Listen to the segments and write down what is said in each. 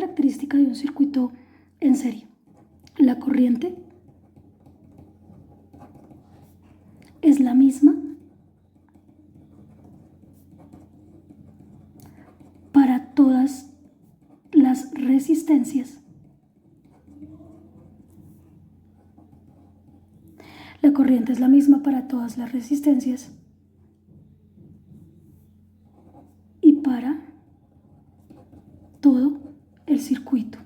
característica de un circuito en serie. La corriente es la misma para todas las resistencias. La corriente es la misma para todas las resistencias y para todo el circuito.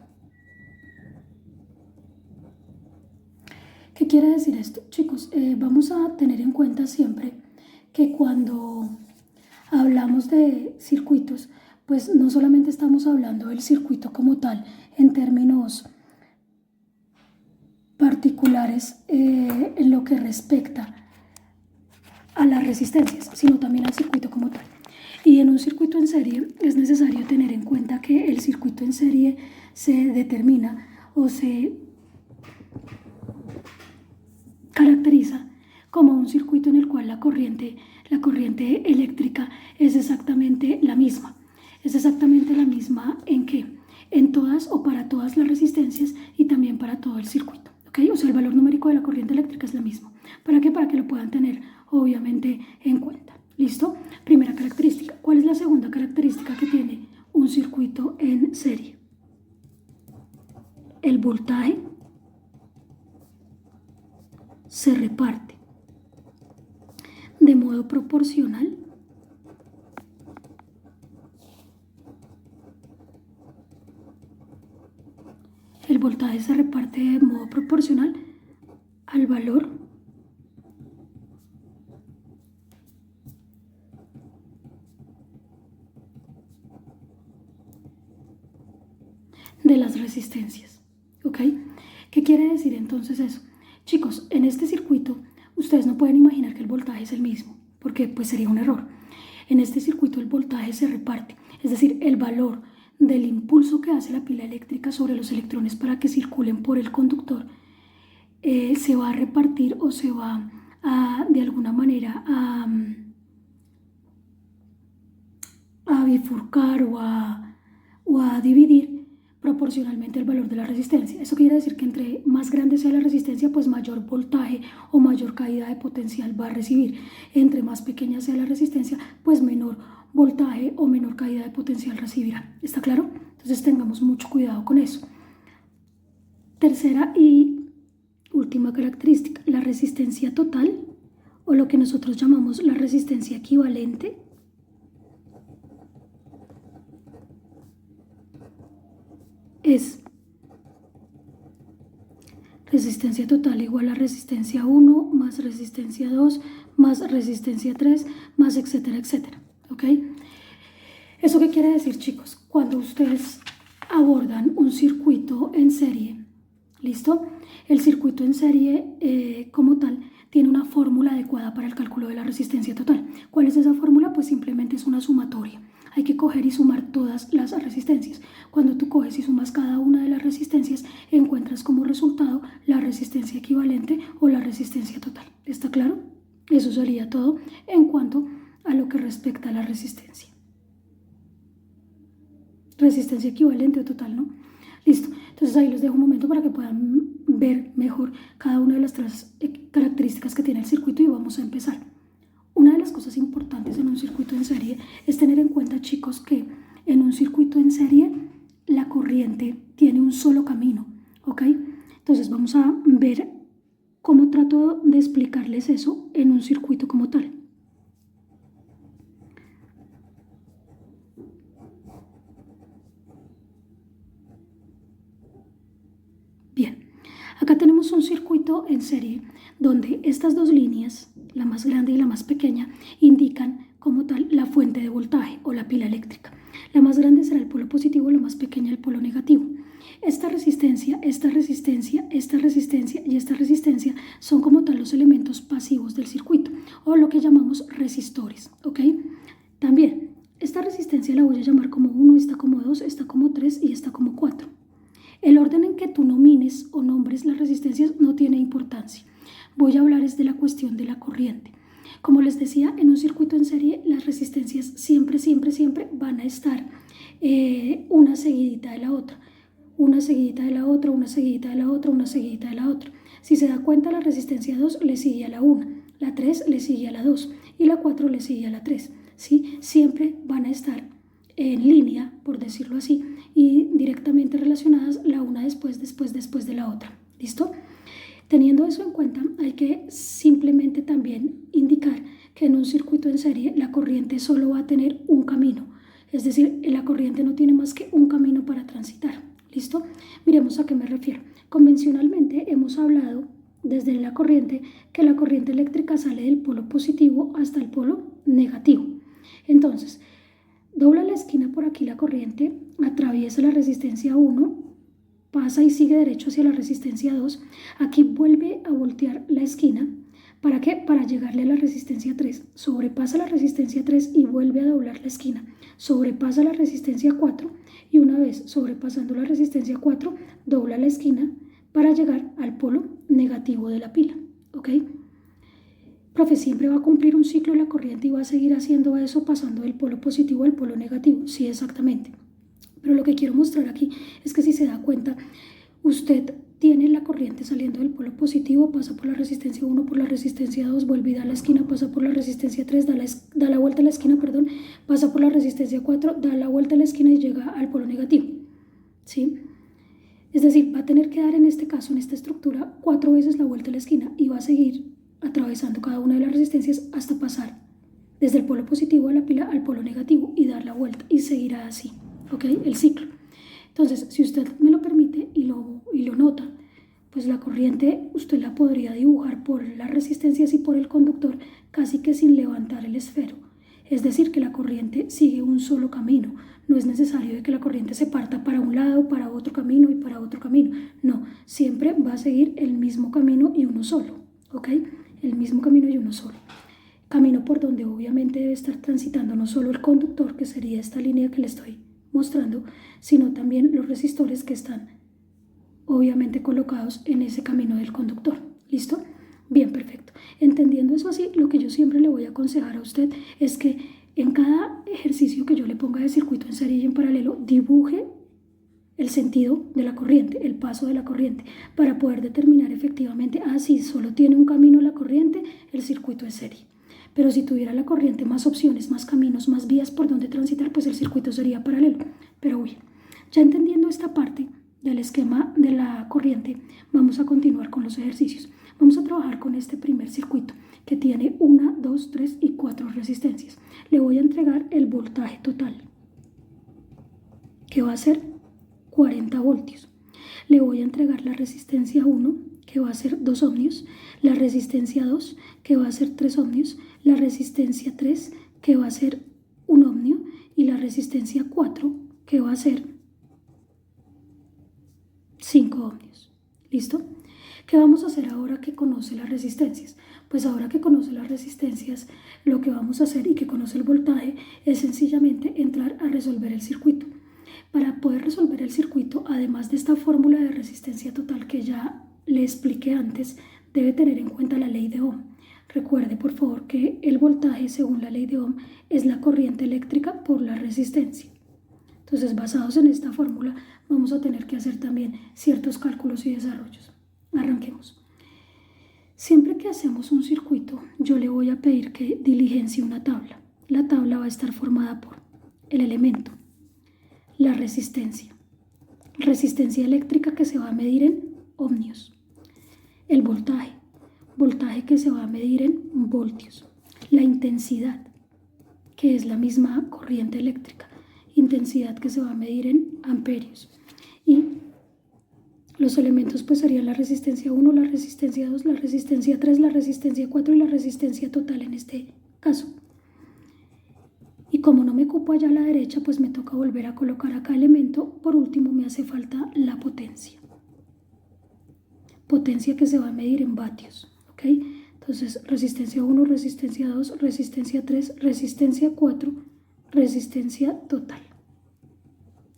¿Qué quiere decir esto? Chicos, vamos a tener en cuenta siempre que cuando hablamos de circuitos, pues no solamente estamos hablando del circuito como tal en términos particulares en lo que respecta a las resistencias, sino también al circuito como tal. Y en un circuito en serie es necesario tener en cuenta que el circuito en serie se determina o se caracteriza como un circuito en el cual la corriente eléctrica es exactamente la misma. Es exactamente la misma en qué, en todas o para todas las resistencias y también para todo el circuito. ¿Okay? O sea, el valor numérico de la corriente eléctrica es la misma. ¿Para qué? Para que lo puedan tener obviamente en cuenta. ¿Listo? Primera característica. ¿Cuál es la segunda característica que tiene un circuito en serie? El voltaje se reparte de modo proporcional al valor de las resistencias. ¿Ok? ¿Qué quiere decir entonces eso? Chicos, en este circuito ustedes no pueden imaginar que el voltaje es el mismo, porque pues sería un error. En este circuito el voltaje se reparte, es decir, el valor del impulso que hace la pila eléctrica sobre los electrones para que circulen por el conductor se va a repartir o se va a, de alguna manera, a bifurcar o a dividir proporcionalmente el valor de la resistencia. Eso quiere decir que entre más grande sea la resistencia, pues mayor voltaje o mayor caída de potencial va a recibir. Entre más pequeña sea la resistencia, pues menor voltaje o menor caída de potencial recibirá. ¿Está claro? Entonces tengamos mucho cuidado con eso. Tercera y última característica, la resistencia total, o lo que nosotros llamamos la resistencia equivalente, es resistencia total igual a resistencia 1 más resistencia 2 más resistencia 3 más etcétera, etcétera. ¿Ok? ¿Eso qué quiere decir, chicos? Cuando ustedes abordan un circuito en serie, ¿listo? El circuito en serie como tal tiene una fórmula adecuada para el cálculo de la resistencia total. ¿Cuál es esa fórmula? Pues simplemente es una sumatoria. Hay que coger y sumar todas las resistencias. Cuando tú coges y sumas cada una de las resistencias, encuentras como resultado la resistencia equivalente o la resistencia total. ¿Está claro? Eso sería todo en cuanto a lo que respecta a la resistencia. Resistencia equivalente o total, ¿no? Listo. Entonces ahí les dejo un momento para que puedan ver mejor cada una de las tres características que tiene el circuito y vamos a empezar. Una de las cosas importantes en un circuito en serie es tener en cuenta, chicos, que en un circuito en serie la corriente tiene un solo camino, ¿ok? Entonces vamos a ver cómo trato de explicarles eso en un circuito como tal. Bien, acá tenemos un circuito en serie donde estas dos líneas, la más grande y la más pequeña, indican como tal la fuente de voltaje o la pila eléctrica. La más grande será el polo positivo, la más pequeña el polo negativo. Esta resistencia y esta resistencia son como tal los elementos pasivos del circuito o lo que llamamos resistores, ¿ok? También esta resistencia la voy a llamar como 1, esta como 2, esta como 3 y esta como 4. El orden en que tú nomines o nombres las resistencias no tiene importancia. Voy a hablar es de la cuestión de la corriente. Como les decía, en un circuito en serie las resistencias siempre van a estar una seguidita de la otra. una seguidita de la otra, una seguidita de la otra, una seguidita de la otra. Si se da cuenta, la resistencia 2 le sigue a la 1, la 3 le sigue a la 2 y la 4 le sigue a la 3. ¿Sí? Siempre van a estar en línea, por decirlo así, y directamente relacionadas la una después de la otra. ¿Listo? Teniendo eso en cuenta, hay que simplemente también indicar que en un circuito en serie la corriente solo va a tener un camino. Es decir, la corriente no tiene más que un camino para transitar. ¿Listo? Miremos a qué me refiero. Convencionalmente hemos hablado desde la corriente que la corriente eléctrica sale del polo positivo hasta el polo negativo. Entonces, dobla la esquina por aquí la corriente, atraviesa la resistencia 1, pasa y sigue derecho hacia la resistencia 2. Aquí vuelve a voltear la esquina. ¿Para qué? Para llegarle a la resistencia 3. Sobrepasa la resistencia 3 y vuelve a doblar la esquina. Sobrepasa la resistencia 4 y una vez sobrepasando la resistencia 4, dobla la esquina para llegar al polo negativo de la pila. ¿Ok? Profe, ¿siempre va a cumplir un ciclo la corriente y va a seguir haciendo eso pasando del polo positivo al polo negativo? Sí, exactamente. Pero lo que quiero mostrar aquí es que si se da cuenta, usted tiene la corriente saliendo del polo positivo, pasa por la resistencia 1, por la resistencia 2, vuelve y da la esquina, pasa por la resistencia 3, da la vuelta a la esquina, perdón, pasa por la resistencia 4, da la vuelta a la esquina y llega al polo negativo. ¿Sí? Es decir, va a tener que dar en este caso, en esta estructura, 4 veces la vuelta a la esquina y va a seguir atravesando cada una de las resistencias hasta pasar desde el polo positivo de la pila al polo negativo y dar la vuelta y seguirá así, ¿ok? El ciclo. Entonces, si usted me lo permite y lo nota, pues la corriente usted la podría dibujar por las resistencias y por el conductor casi que sin levantar el esfero. Es decir, que la corriente sigue un solo camino. No es necesario de que la corriente se parta para un lado, para otro camino y para otro camino. No, siempre va a seguir el mismo camino y uno solo, ¿ok? El mismo camino y uno solo. Camino por donde obviamente debe estar transitando no solo el conductor, que sería esta línea que le estoy mostrando, sino también los resistores que están obviamente colocados en ese camino del conductor. ¿Listo? Bien, perfecto. Entendiendo eso así, lo que yo siempre le voy a aconsejar a usted es que en cada ejercicio que yo le ponga de circuito en serie y en paralelo, dibuje el sentido de la corriente, el paso de la corriente, para poder determinar efectivamente, si solo tiene un camino la corriente, el circuito es serie. Pero si tuviera la corriente más opciones, más caminos, más vías por donde transitar, pues el circuito sería paralelo. Pero bien, ya entendiendo esta parte del esquema de la corriente, vamos a continuar con los ejercicios. Vamos a trabajar con este primer circuito que tiene 1, 2, 3 y 4 resistencias. Le voy a entregar el voltaje total, que va a ser 40 voltios. Le voy a entregar la resistencia 1, que va a ser 2 ohmios, la resistencia 2, que va a ser 3 ohmios, la resistencia 3, que va a ser 1 ohmio, y la resistencia 4, que va a ser 5 ohmios. ¿Listo? ¿Qué vamos a hacer ahora que conoce las resistencias? Pues ahora que conoce las resistencias, lo que vamos a hacer y que conoce el voltaje es sencillamente entrar a resolver el circuito. Para poder resolver el circuito, además de esta fórmula de resistencia total que ya le expliqué antes, debe tener en cuenta la ley de Ohm. Recuerde, por favor, que el voltaje, según la ley de Ohm, es la corriente eléctrica por la resistencia. Entonces, basados en esta fórmula, vamos a tener que hacer también ciertos cálculos y desarrollos. Arranquemos. Siempre que hacemos un circuito, yo le voy a pedir que diligencie una tabla. La tabla va a estar formada por el elemento, la resistencia eléctrica que se va a medir en ohmios, el voltaje que se va a medir en voltios, la intensidad, que es la misma corriente eléctrica, intensidad que se va a medir en amperios, y los elementos pues serían la resistencia 1, la resistencia 2, la resistencia 3, la resistencia 4 y la resistencia total en este caso. Y como no me cupo allá a la derecha, pues me toca volver a colocar acá elemento. Por último me hace falta la potencia. Potencia que se va a medir en vatios, ¿ok? Entonces resistencia 1, resistencia 2, resistencia 3, resistencia 4, resistencia total.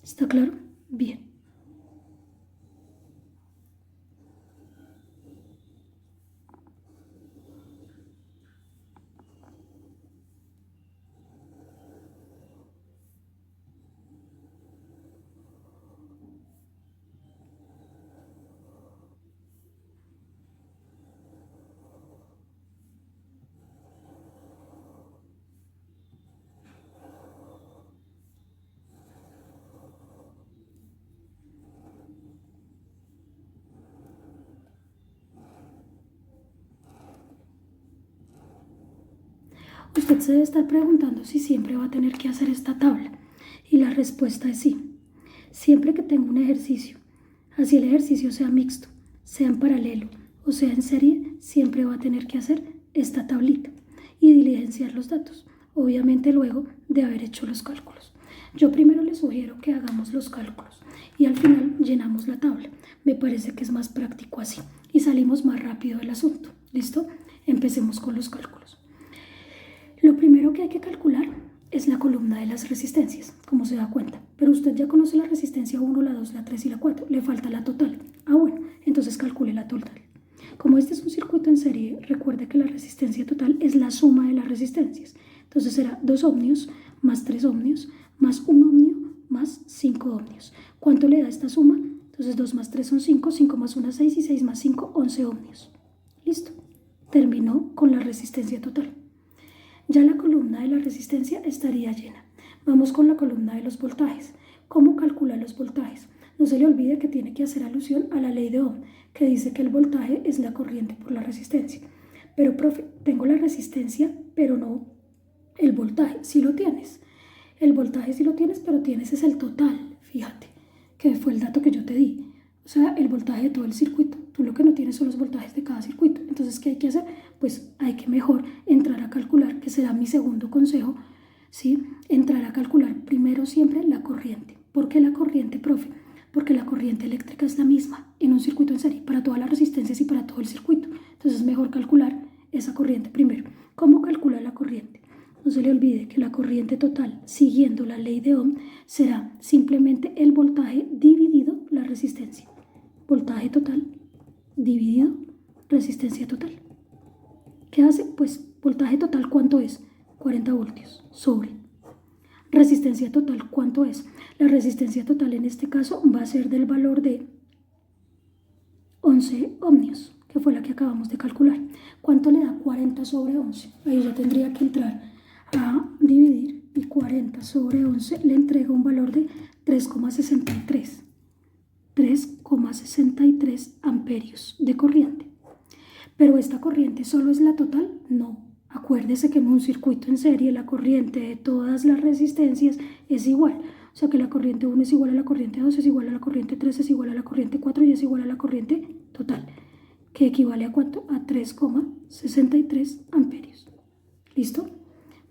¿Está claro? Bien. Usted se debe estar preguntando si siempre va a tener que hacer esta tabla. Y la respuesta es sí. Siempre que tenga un ejercicio, así el ejercicio sea mixto, sea en paralelo o sea en serie, siempre va a tener que hacer esta tablita y diligenciar los datos, obviamente luego de haber hecho los cálculos. Yo primero les sugiero que hagamos los cálculos y al final llenamos la tabla. Me parece que es más práctico así y salimos más rápido del asunto. ¿Listo? Empecemos con los cálculos. Lo primero que hay que calcular es la columna de las resistencias, como se da cuenta. Pero usted ya conoce la resistencia 1, la 2, la 3 y la 4. Le falta la total. Ah, bueno, entonces calcule la total. Como este es un circuito en serie, recuerde que la resistencia total es la suma de las resistencias. Entonces será 2 ohmios más 3 ohmios más 1 ohmio más 5 ohmios. ¿Cuánto le da esta suma? Entonces 2 más 3 son 5, 5 más 1 6 y 6 más 5, 11 ohmios. Listo. Terminó con la resistencia total. Ya la columna de la resistencia estaría llena. Vamos con la columna de los voltajes. ¿Cómo calcular los voltajes? No se le olvide que tiene que hacer alusión a la ley de Ohm, que dice que el voltaje es la corriente por la resistencia. Pero, profe, tengo la resistencia, pero no el voltaje. Sí lo tienes. El voltaje sí lo tienes, pero tienes es el total. Fíjate, que fue el dato que yo te di. O sea, el voltaje de todo el circuito. Tú lo que no tienes son los voltajes de cada circuito. Entonces, ¿qué hay que hacer? Pues hay que mejor entrar a calcular, que será mi segundo consejo, ¿sí? Entrar a calcular primero siempre la corriente. ¿Por qué la corriente, profe? Porque la corriente eléctrica es la misma en un circuito en serie, para todas las resistencias y para todo el circuito. Entonces, es mejor calcular esa corriente primero. ¿Cómo calcula la corriente? No se le olvide que la corriente total, siguiendo la ley de Ohm, será simplemente el voltaje dividido la resistencia. Voltaje total dividido resistencia total. ¿Qué hace? Pues voltaje total, ¿cuánto es? 40 voltios sobre resistencia total, ¿cuánto es? La resistencia total en este caso va a ser del valor de 11 ohmios, que fue la que acabamos de calcular. ¿Cuánto le da 40 sobre 11? Ahí ya tendría que entrar a dividir y 40 sobre 11 le entrega un valor de 3,63. 3,63 amperios de corriente. Pero esta corriente solo es la total, no. Acuérdese que en un circuito en serie la corriente de todas las resistencias es igual. O sea que la corriente 1 es igual a la corriente 2, es igual a la corriente 3, es igual a la corriente 4 y es igual a la corriente total. ¿Que equivale a cuánto? A 3,63 amperios. ¿Listo?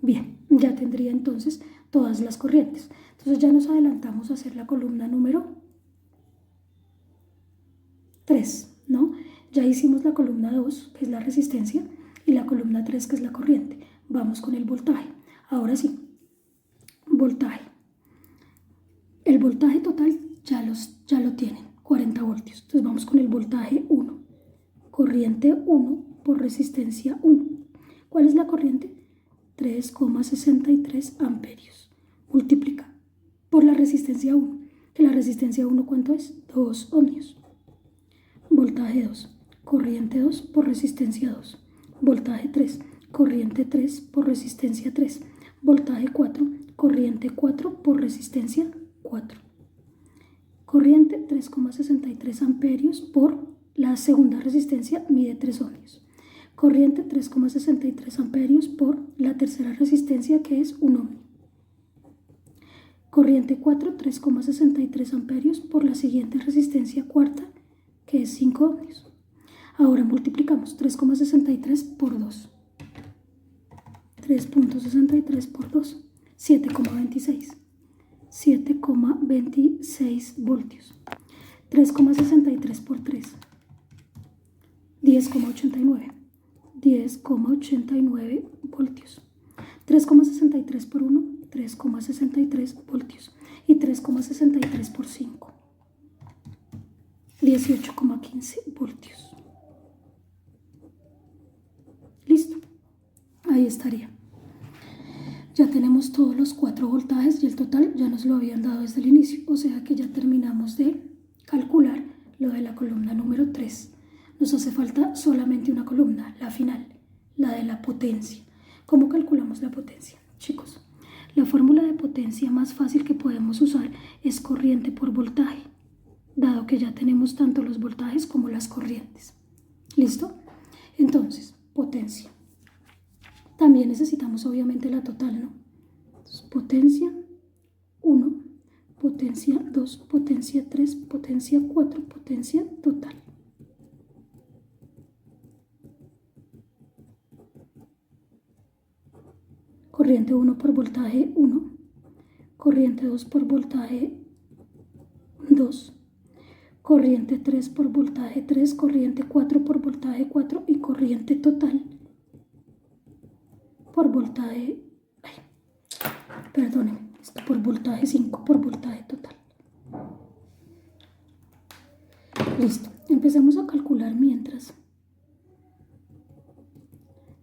Bien, ya tendría entonces todas las corrientes. Entonces ya nos adelantamos a hacer la columna número 3, ¿no? Ya hicimos la columna 2, que es la resistencia, y la columna 3, que es la corriente. Vamos con el voltaje. Ahora sí, voltaje. El voltaje total ya lo tienen, 40 voltios. Entonces vamos con el voltaje 1. Corriente 1 por resistencia 1. ¿Cuál es la corriente? 3,63 amperios. Multiplica por la resistencia 1. Que la resistencia 1, ¿cuánto es? 2 ohmios. Voltaje 2, corriente 2 por resistencia 2. Voltaje 3, corriente 3 por resistencia 3. Voltaje 4, corriente 4 por resistencia 4. Corriente 3,63 amperios por la segunda resistencia mide 3 ohmios. Corriente 3,63 amperios por la tercera resistencia, que es 1 ohmio. Corriente 4, 3,63 amperios por la siguiente resistencia cuarta, que es 5 ohmios. Ahora multiplicamos 3,63 por 2. 3.63 por 2, 7,26. 7,26 voltios. 3,63 por 3, 10,89. 10,89 voltios. 3,63 por 1, 3,63 voltios. Y 3,63 por 5. 18,15 voltios. Listo. Ahí estaría. Ya tenemos todos los 4 voltajes y el total ya nos lo habían dado desde el inicio. O sea que ya terminamos de calcular lo de la columna número 3. Nos hace falta solamente una columna, la final, la de la potencia. ¿Cómo calculamos la potencia? Chicos, la fórmula de potencia más fácil que podemos usar es corriente por voltaje, dado que ya tenemos tanto los voltajes como las corrientes. ¿Listo? Entonces, potencia. También necesitamos obviamente la total, ¿no? Entonces, potencia 1, potencia 2, potencia 3, potencia 4, potencia total. Corriente 1 por voltaje 1, corriente 2 por voltaje 2, corriente 3 por voltaje 3, corriente 4 por voltaje 4 y corriente total por voltaje, perdónenme, esto por voltaje 5 por voltaje total. Listo, empezamos a calcular mientras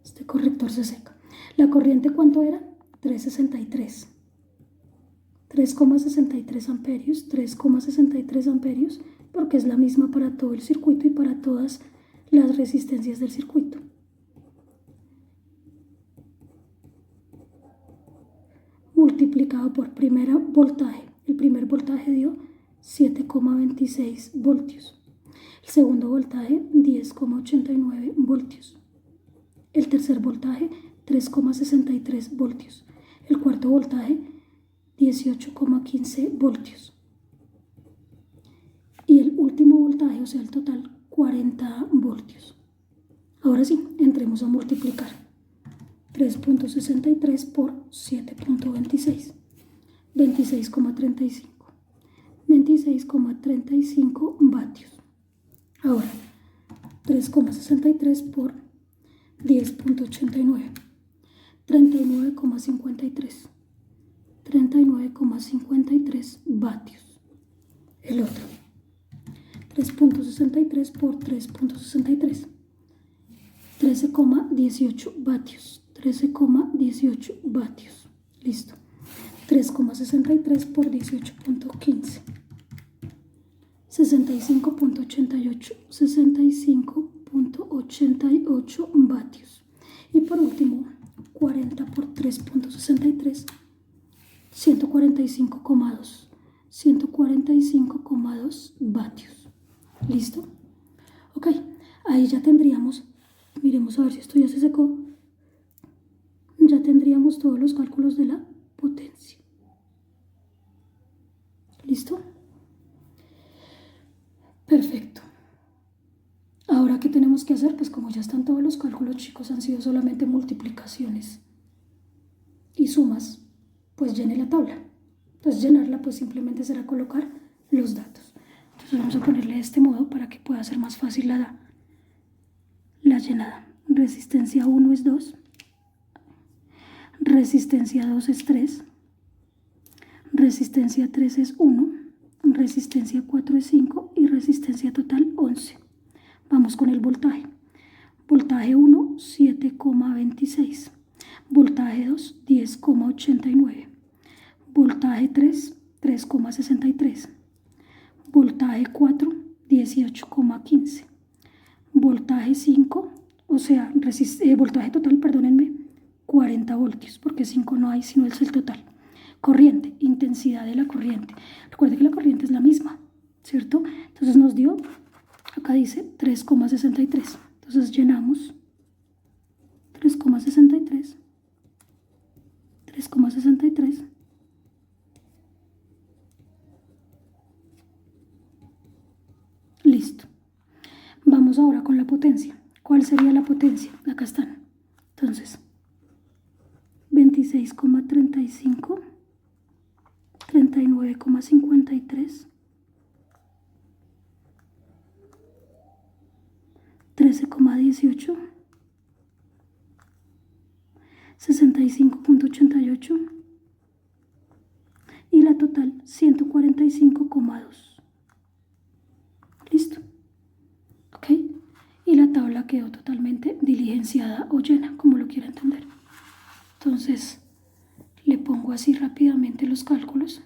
este corrector se seca. ¿La corriente cuánto era? 3,63. 3,63 amperios, 3,63 amperios, porque es la misma para todo el circuito y para todas las resistencias del circuito. Multiplicado por primer voltaje. El primer voltaje dio 7,26 voltios. El segundo voltaje, 10,89 voltios. El tercer voltaje, 3,63 voltios. El cuarto voltaje, 18,15 voltios. Y el último voltaje, o sea, el total, 40 voltios. Ahora sí, entremos a multiplicar. 3,63 por 7,26. 26,35. 26,35 vatios. Ahora, 3,63 por 10,89. 39,53. 39,53 vatios. El otro. 3,63 por 3,63. 13,18 vatios. 13,18 vatios. Listo. 3,63 por 18,15. 65,88. 65,88 vatios. Y por último, 40 por 3,63. 145,2. 145,2 vatios. ¿Listo? Ok, ahí ya tendríamos, miremos a ver si esto ya se secó, ya tendríamos todos los cálculos de la potencia. ¿Listo? Perfecto. Ahora, ¿qué tenemos que hacer? Pues como ya están todos los cálculos, chicos, han sido solamente multiplicaciones y sumas, pues llene la tabla. Entonces llenarla pues simplemente será colocar los datos. Entonces vamos a ponerle de este modo para que pueda ser más fácil la llenada. Resistencia 1 es 2, resistencia 2 es 3, resistencia 3 es 1, resistencia 4 es 5 y resistencia total 11. Vamos con el voltaje. Voltaje 1, 7,26. Voltaje 2, 10,89. Voltaje 3, 3,63. Voltaje 4, 18,15. Voltaje 5, o sea, voltaje total, perdónenme, 40 voltios, porque 5 no hay, sino es el total. Corriente, intensidad de la corriente. Recuerde que la corriente es la misma, ¿cierto? Entonces nos dio, acá dice 3,63. Entonces llenamos 3,63, 3,63. Listo. Vamos ahora con la potencia. ¿Cuál sería la potencia? Acá están. Entonces, 26,35, 39,53, 13,18, 65,88 y la total 145,2. Listo. ¿Ok? Y la tabla quedó totalmente diligenciada o llena, como lo quiera entender. Entonces, le pongo así rápidamente los cálculos.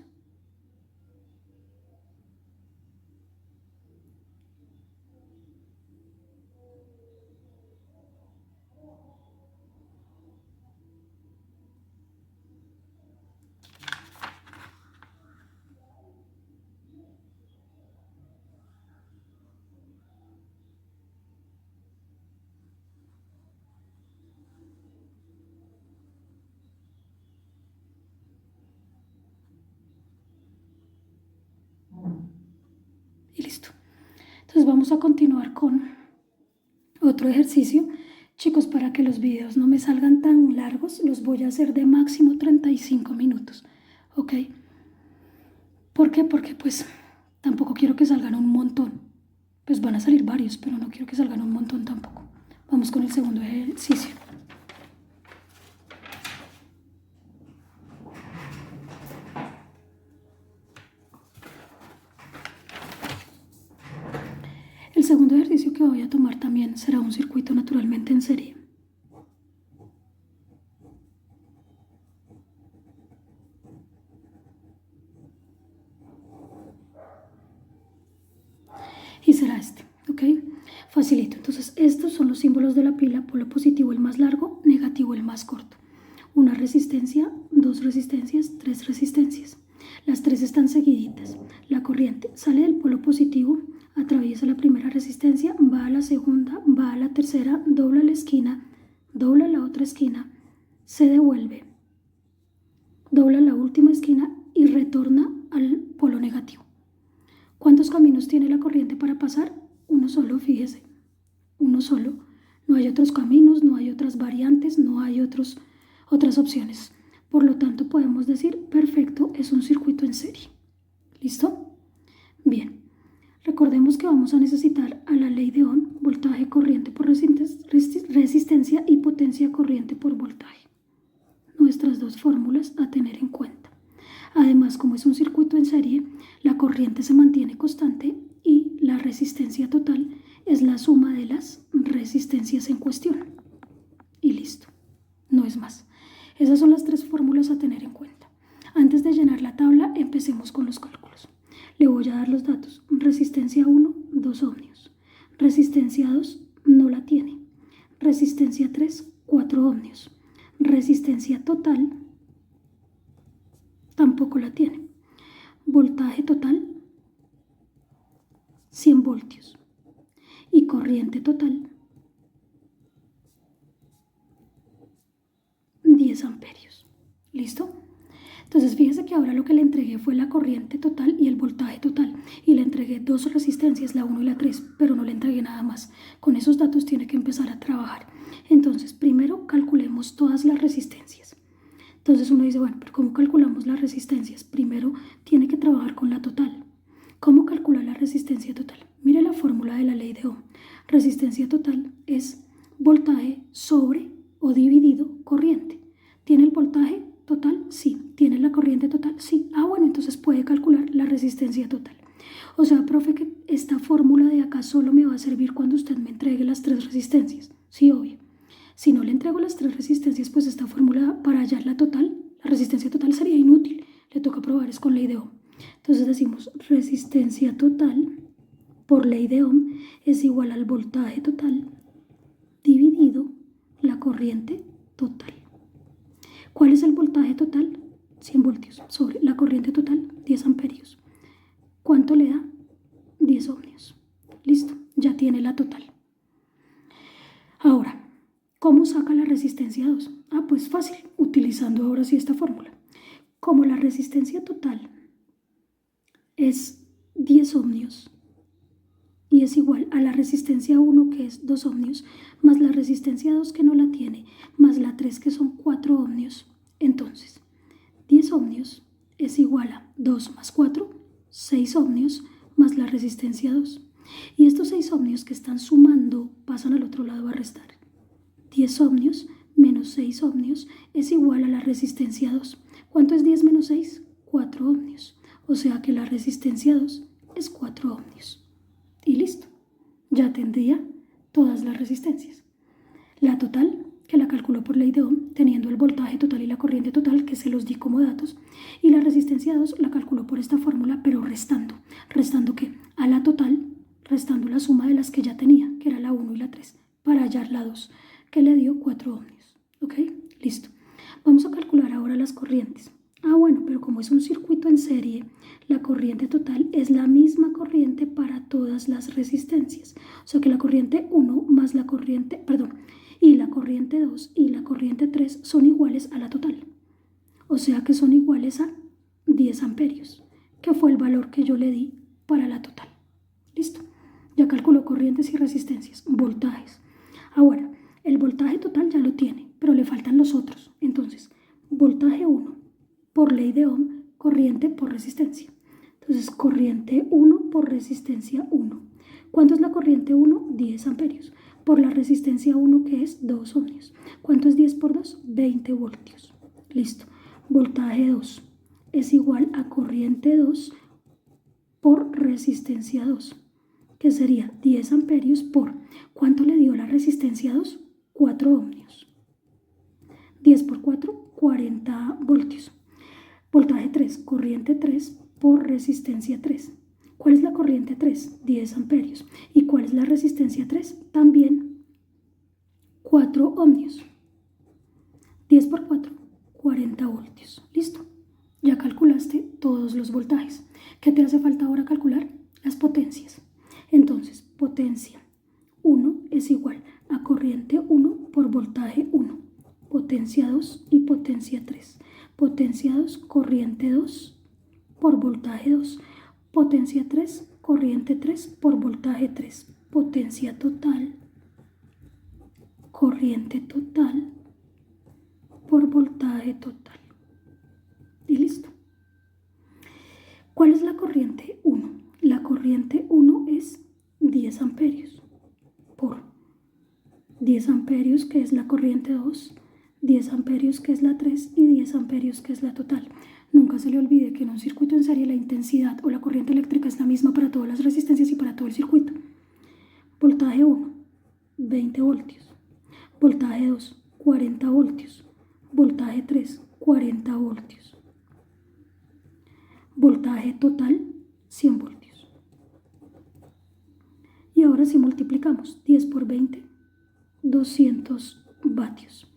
Entonces vamos a continuar con otro ejercicio. Chicos, para que los videos no me salgan tan largos, los voy a hacer de máximo 35 minutos, ¿ok? ¿Por qué? Porque pues tampoco quiero que salgan un montón. Pues van a salir varios, pero no quiero que salgan un montón tampoco. Vamos con el segundo ejercicio. El segundo ejercicio que voy a tomar también será un circuito naturalmente en serie. Y será este, ¿ok? Facilito. Entonces, estos son los símbolos de la pila: polo positivo el más largo, negativo el más corto. Una resistencia, dos resistencias, tres resistencias. Las tres están seguiditas. La corriente sale del polo positivo, atraviesa la primera resistencia, va a la segunda, va a la tercera, dobla la esquina, dobla la otra esquina, se devuelve, dobla la última esquina y retorna al polo negativo. ¿Cuántos caminos tiene la corriente para pasar? Uno solo, fíjese, uno solo. No hay otros caminos, no hay otras variantes, no hay otras opciones. Por lo tanto, podemos decir, perfecto, es un circuito en serie. ¿Listo? Bien. Recordemos que vamos a necesitar a la ley de Ohm, voltaje corriente por resistencia y potencia corriente por voltaje. Nuestras dos fórmulas a tener en cuenta. Además, como es un circuito en serie, la corriente se mantiene constante y la resistencia total es la suma de las resistencias en cuestión. Y listo, no es más. Esas son las tres fórmulas a tener en cuenta. Antes de llenar la tabla, empecemos con los cálculos. Le voy a dar los datos. Resistencia 1, 2 ohmios. Resistencia 2, no la tiene. Resistencia 3, 4 ohmios. Resistencia total, tampoco la tiene. Voltaje total, 100 voltios. Y corriente total, 10 amperios. ¿Listo? Entonces fíjese que ahora lo que le entregué fue la corriente total y el voltaje total. Y le entregué dos resistencias, la 1 y la 3, pero no le entregué nada más. Con esos datos tiene que empezar a trabajar. Entonces primero calculemos todas las resistencias. Entonces uno dice, bueno, pero ¿cómo calculamos las resistencias? Primero tiene que trabajar con la total. ¿Cómo calcular la resistencia total? Mire la fórmula de la ley de Ohm. Resistencia total es voltaje sobre o dividido corriente. ¿Tiene el voltaje total? Sí. ¿Tiene la corriente total? Sí. Ah, bueno, entonces puede calcular la resistencia total. O sea, profe, que esta fórmula de acá solo me va a servir cuando usted me entregue las tres resistencias. Sí, obvio. Si no le entrego las tres resistencias, pues esta fórmula para hallar la total, la resistencia total sería inútil. Le toca probar es con ley de Ohm. Entonces decimos resistencia total por ley de Ohm es igual al voltaje total dividido la corriente total. ¿Cuál es el voltaje total? 100 voltios sobre la corriente total, 10 amperios. ¿Cuánto le da? 10 ohmios. Listo, ya tiene la total. Ahora, ¿cómo saca la resistencia 2? Ah, pues fácil, utilizando ahora sí esta fórmula. Como la resistencia total es 10 ohmios y es igual a la resistencia 1, que es 2 ohmios, más la resistencia 2, que no la tiene, más la 3, que son 4 ohmios. Entonces, 10 ohmios es igual a 2 más 4, 6 ohmios, más la resistencia 2. Y estos 6 ohmios que están sumando pasan al otro lado a restar. 10 ohmios menos 6 ohmios es igual a la resistencia 2. ¿Cuánto es 10 menos 6? 4 ohmios. O sea que la resistencia 2 es 4 ohmios. Y listo. Ya tendría todas las resistencias. La total, que la calculo por ley de Ohm, teniendo el voltaje total y la corriente total, que se los di como datos. Y la resistencia 2 la calculo por esta fórmula, pero restando. ¿Restando qué? A la total, restando la suma de las que ya tenía, que era la 1 y la 3, para hallar la 2, que le dio 4 ohmios. ¿Ok? Listo. Vamos a calcular ahora las corrientes. Ah, bueno, pero como es un circuito en serie, la corriente total es la misma corriente para todas las resistencias. O sea que la corriente 1 más la corriente, y la corriente 2 y la corriente 3 son iguales a la total. O sea que son iguales a 10 amperios, que fue el valor que yo le di para la total. ¿Listo? Ya calculó corrientes y resistencias, voltajes. Ahora, el voltaje total ya lo tiene, pero le faltan los otros. Entonces, voltaje 1 por ley de Ohm, corriente por resistencia. Entonces, corriente 1 por resistencia 1. ¿Cuánto es la corriente 1? 10 amperios. Por la resistencia 1, que es 2 ohmios. ¿Cuánto es 10 por 2? 20 voltios. Listo. Voltaje 2 es igual a corriente 2 por resistencia 2, que sería 10 amperios por, ¿cuánto le dio la resistencia 2? 4 ohmios. 10 por 4, 40 voltios. Voltaje 3, corriente 3 por resistencia 3. ¿Cuál es la corriente 3? 10 amperios. ¿Y cuál es la resistencia 3? También 4 ohmios. 10 por 4, 40 voltios. Listo. Ya calculaste todos los voltajes. ¿Qué te hace falta ahora calcular? Las potencias. Entonces, potencia 1 es igual a corriente 1 por voltaje 1. Potencia 2 y potencia 3. Potencia 2, corriente 2 por voltaje 2. Potencia 3, corriente 3 por voltaje 3. Potencia total, corriente total por voltaje total. Y listo. ¿Cuál es la corriente 1? La corriente 1 es 10 amperios por 10 amperios, que es la corriente 2, 10 amperios, que es la 3, y 10 amperios, que es la total. Nunca se le olvide que en un circuito en serie la intensidad o la corriente eléctrica es la misma para todas las resistencias y para todo el circuito. Voltaje 1, 20 voltios. Voltaje 2, 40 voltios. Voltaje 3, 40 voltios. Voltaje total, 100 voltios. Y ahora si multiplicamos 10 por 20, 200 vatios.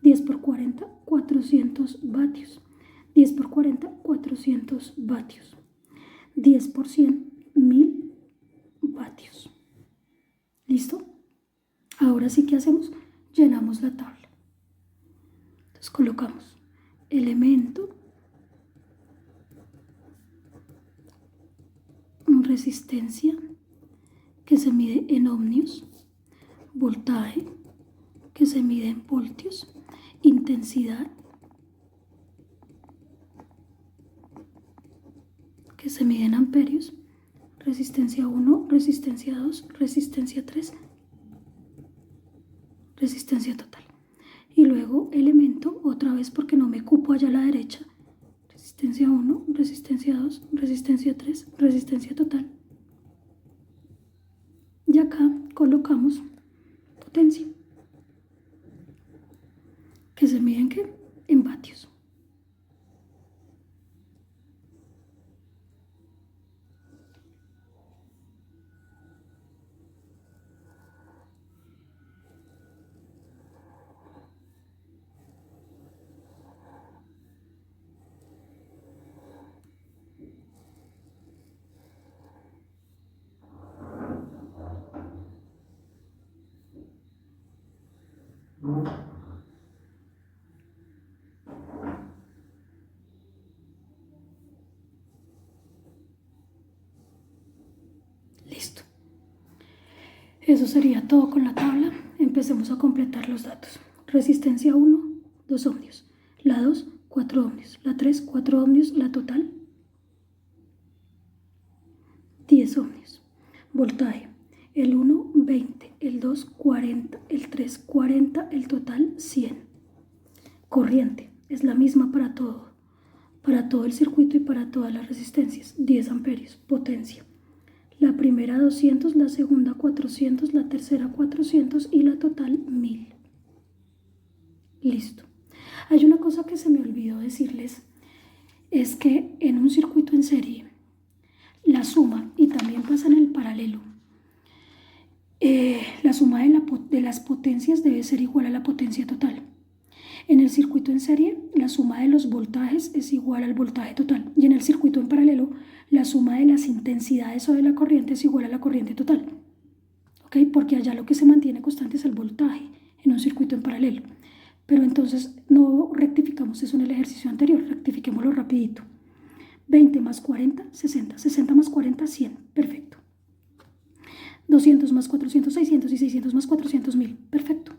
10 por 40, 400 vatios. 10 por 40, 400 vatios. 10 por 100, 1000 vatios. ¿Listo? Ahora sí, ¿qué hacemos? Llenamos la tabla. Entonces colocamos elemento, resistencia, que se mide en ohmios, voltaje, que se mide en voltios, intensidad, que se mide en amperios, resistencia 1, resistencia 2, resistencia 3, resistencia total. Y luego elemento, otra vez porque no me cupo allá a la derecha, resistencia 1, resistencia 2, resistencia 3, resistencia total. Y acá colocamos potencia, que se mide en ¿qué? En vatios. Listo. Eso sería todo con la tabla. Empecemos a completar los datos. Resistencia 1, 2 ohmios. La 2, 4 ohmios. La 3, 4 ohmios. La total, 10 ohmios. Voltaje. El 1, 20. El 2, 40. El 3, 40. El total, 100. Corriente. Es la misma para todo el circuito y para todas las resistencias. 10 amperios. Potencia. La primera 200, la segunda 400, la tercera 400 y la total 1000. Listo. Hay una cosa que se me olvidó decirles, es que en un circuito en serie, la suma, y también pasa en el paralelo, la suma de las potencias debe ser igual a la potencia total. En el circuito en serie, la suma de los voltajes es igual al voltaje total. Y en el circuito en paralelo, la suma de las intensidades o de la corriente es igual a la corriente total. ¿Ok? Porque allá lo que se mantiene constante es el voltaje en un circuito en paralelo. Pero entonces no rectificamos eso en el ejercicio anterior, rectifiquémoslo rapidito. 20 más 40, 60. 60 más 40, 100. Perfecto. 200 más 400, 600 y 600 más 400, 1000. Perfecto.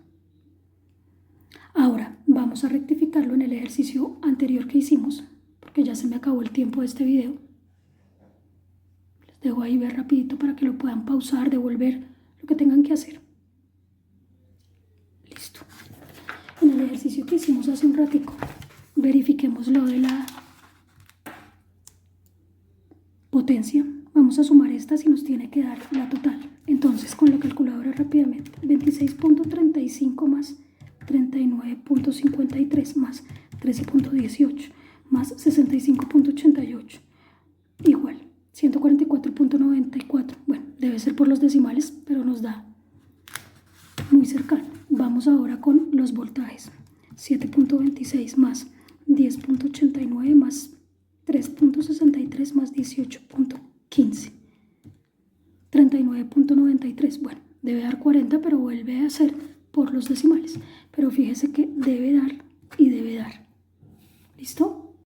Ahora vamos a rectificarlo en el ejercicio anterior que hicimos, porque ya se me acabó el tiempo de este video. Les dejo ahí ver rapidito para que lo puedan pausar, devolver, lo que tengan que hacer. Listo. En el ejercicio que hicimos hace un ratico, verifiquemos lo de la potencia. Vamos a sumar estas y nos tiene que dar la total. Entonces, con la calculadora rápidamente, 26.35 más 39.53 más 13.18 más 65.88 igual 144.94. Bueno, debe ser por los decimales, pero nos da muy cercano. Vamos ahora con los voltajes. 7.26 más 10.89 más 3.63 más 18.15. 39.93. Bueno, debe dar 40, pero vuelve a ser por los decimales. Pero fíjese que debe dar y debe dar. ¿Listo?